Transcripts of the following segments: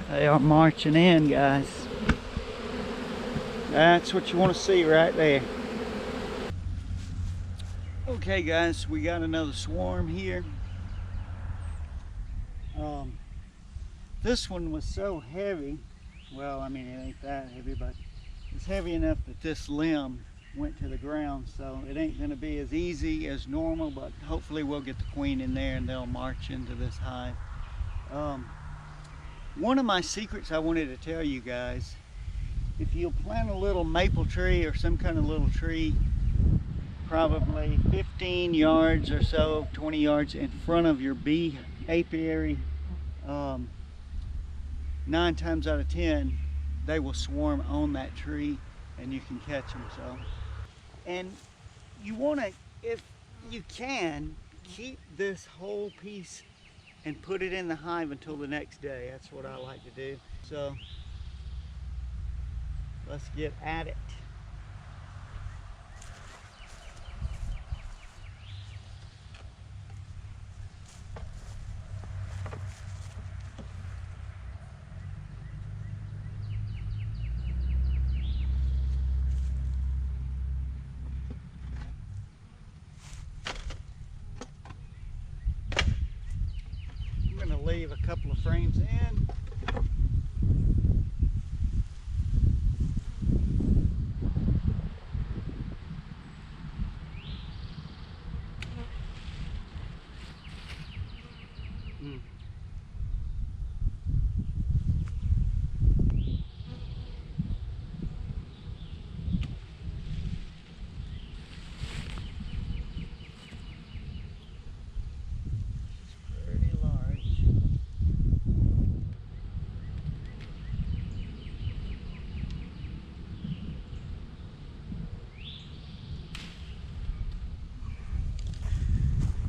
They are marching in, guys. That's what you want to see right there. Okay guys, we got another swarm here. This one was so heavy. Well, I mean, it ain't that heavy, but it's heavy enough that this limb went to the ground, so it ain't going to be as easy as normal, but hopefully we'll get the queen in there and they'll march into this hive. One of my secrets I wanted to tell you guys, if you'll plant a little maple tree or some kind of little tree, probably 15 yards or so, 20 yards in front of your bee apiary, 9 times out of 10 they will swarm on that tree and you can catch them. So, and you want to, if you can, keep this whole piece and put it in the hive until the next day. That's what I like to do. So let's get at it. Leave a couple of frames in.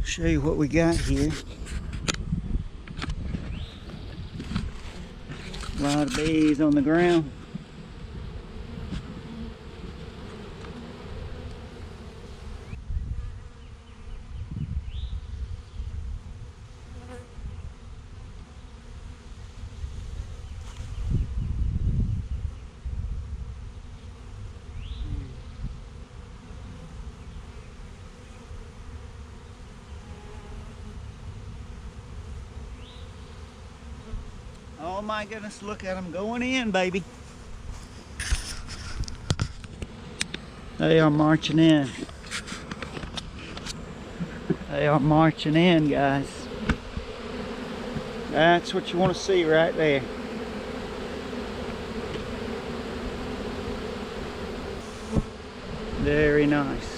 Show you what we got here. A lot of bees on the ground. Oh my goodness, look at them going in, baby. They are marching in. They are marching in, guys. That's what you want to see right there. Very nice.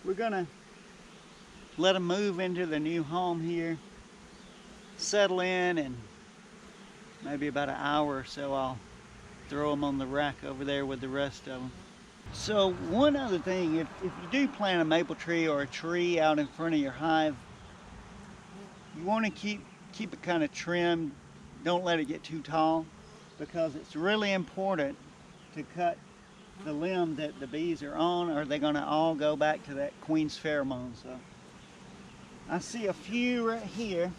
We're gonna let them move into the new home here, settle in, and maybe about an hour or so I'll throw them on the rack over there with the rest of them. So one other thing, if you do plant a maple tree or a tree out in front of your hive, you want to keep it kind of trimmed. Don't let it get too tall, because it's really important to cut the limb that the bees are on, or they're going to all go back to that queen's pheromone. So I see a few right here,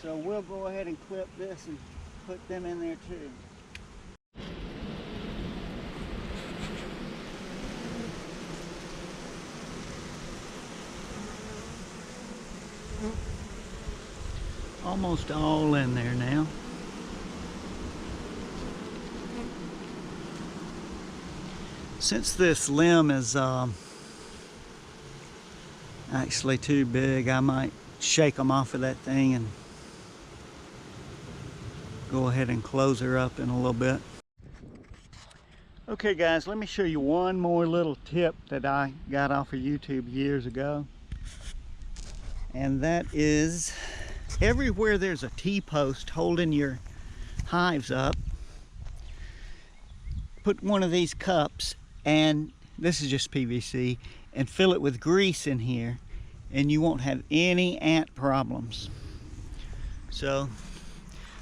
so we'll go ahead and clip this and put them in there too. Almost all in there now. Since this limb is actually too big. I might shake them off of that thing and go ahead and close her up in a little bit. Okay guys, let me show you one more little tip that I got off of YouTube years ago. And that is, everywhere there's a T-post holding your hives up, put one of these cups, and this is just PVC, and fill it with grease in here, and you won't have any ant problems. So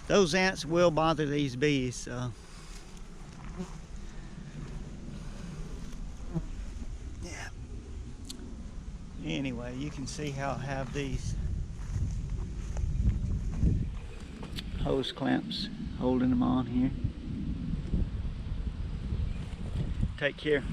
those ants will bother these bees, so yeah. Anyway, you can see how I have these hose clamps holding them on here. Take care.